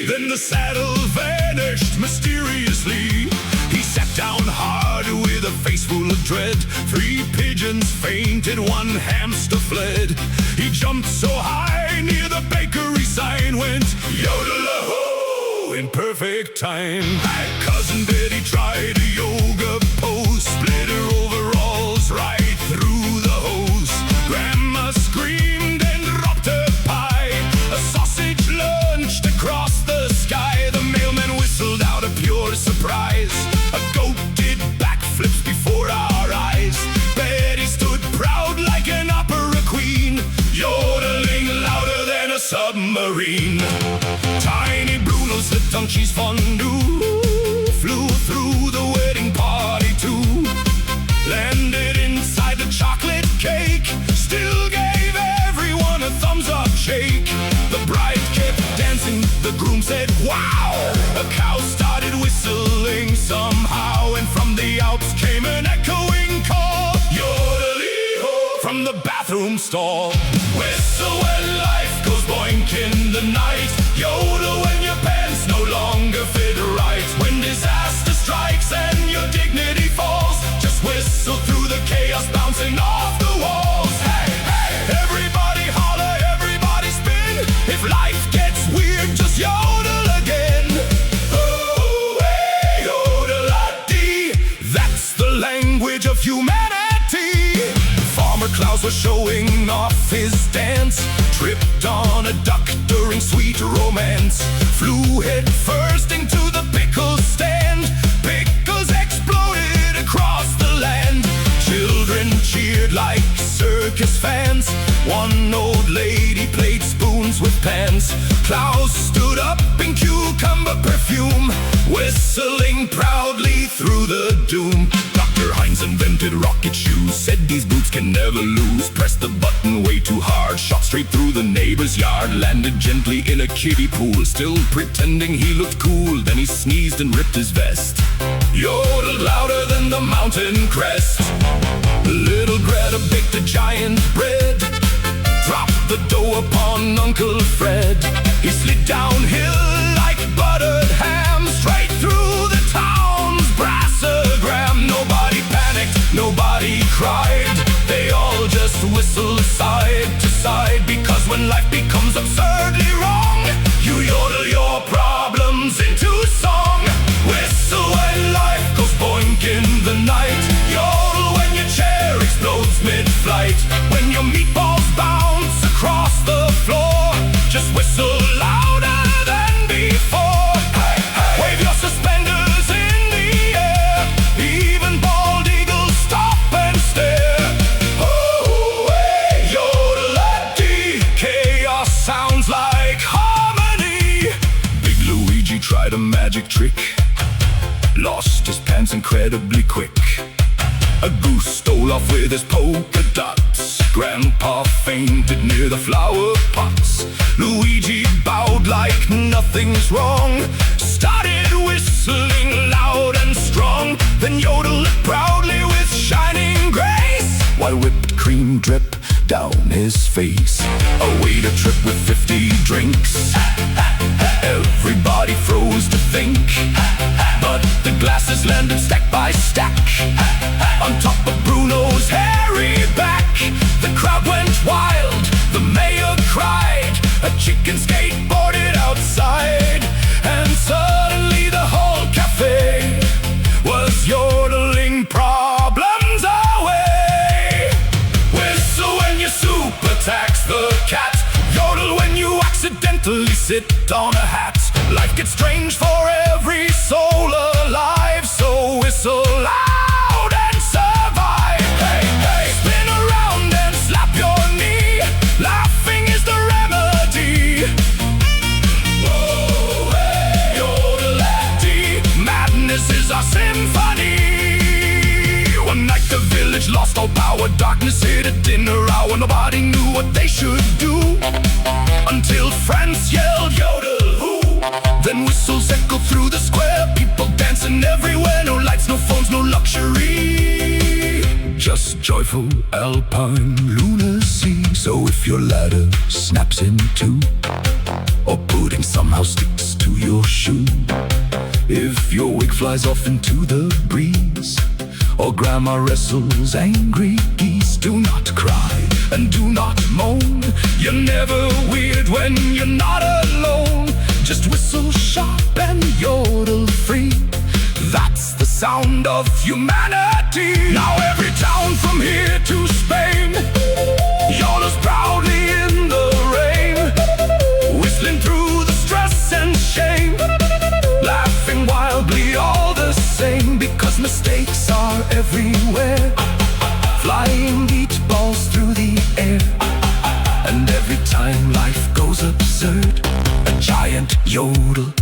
Then the saddle vanished mysteriously. He sat down hard with a face full of dread. 3 pigeons fainted, 1 hamster fled. He jumped so high near the bakery sign, went Yodel-A-HOOO in perfect time. Cousin Betty tried a yoga pose, split her overalls right through the hose. Grandma screamed and dropped her pie. A sausage lunched across the sky. The mailman whistled out of pure surprise. A goat did backflips before our eyes. Betty stood proud like an opera queen, yodeling louder than a submarine. Tiny Bruno slipped on cheese fondue, flew through the wedding party too. Landed inside the chocolate cake, still gave everyone a thumbs up shake. The bride kept dancing, the groom said wow. A cow started whistling somehow, and from the Alps came an echoing call, Yodeling-A-HOOO, from the bathroom stall. Whistle when life goes boink in the night. Yodel when your pants no longer fit right. When disaster strikes and your dignity falls, just whistle through the chaos bouncing off the walls. Hey, hey, everybody holler, everybody spin. If life gets weird, just yodel again. Oh, hey, yodel-a-dee, that's the language of humanity. Farmer Klaus was showing off his dance, tripped on a duck during sweet romance, flew head first into the pickle stand. Pickles exploded across the land. Children cheered like circus fans. One old lady played spoons with pans. Klaus stood up in cucumber perfume, whistling proudly through the doom. Dr. Heinz invented rocket shoes, said these boots can never lose. Pressed the button way too hard, shot straight through the neighbor's yard. Landed gently in a kiddie pool, still pretending he looked cool. Then he sneezed and ripped his vest, yodeled louder than the mountain crest. Little Greta baked a giant bread, dropped the dough upon Uncle Fred. He slid downhill like buttered ham, straight through the town's brassogram. Nobody panicked, nobody cried, they all just whistled side to side. Because when life becomes absurdly wrong, you yodel your problems into song. Whistle when life goes boink in the night. Yodel when your chair explodes mid-flight. When your meatballs bounce across the floor, just whistle louder than before. Hey, hey. Wave your suspenders in the air, even bald eagles stop and stare. Oh, hey, yodel-a-dee, chaos sounds like harmony. Big Luigi tried a magic trick, lost his pants incredibly quick. A goose stole off with his polka dots. Grandpa fainted near the flower pots. Luigi bowed like nothing's wrong, started whistling loud and strong. Then yodeled proudly with shining grace, while whipped cream dripped down his face. A waiter trip with 50 drinks. Everybody froze to think, but the glasses landed stack by stack on top of Bruno's hairy back. The crowd went wild, the mayor cried, a chicken skateboarded outside, and suddenly the whole cafe was yodeling problems away. Whistle when your soup attacks the cat, yodel when you accidentally sit on a hat. Life gets strange for every soul alive, so whistle loud and survive. Hey, hey, spin around and slap your knee, laughing is the remedy. Oh, hey, yodel-a-dee, madness is our symphony. One night the village lost all power, darkness hit at dinner hour. Nobody knew what they should do, until France yelled Yodel-A-HOOO. Then whistles echo through the square, people dancing everywhere. No lights, no phones, no luxury, just joyful alpine lunacy. So if your ladder snaps in two, or pudding somehow sticks to your If your wig flies off into the breeze, or grandma wrestles angry geese, do not cry and do not moan. You're never weird when you're not alone. Just whistle sharp and yodel free. That's the sound of humanity. Now every town from here to Spain yodels proudly in the rain, whistling through the stress and shame, laughing wildly all the same, because mistakes are everywhere. Flying beach balls through the air, and every time life goes absurd, a giant yodel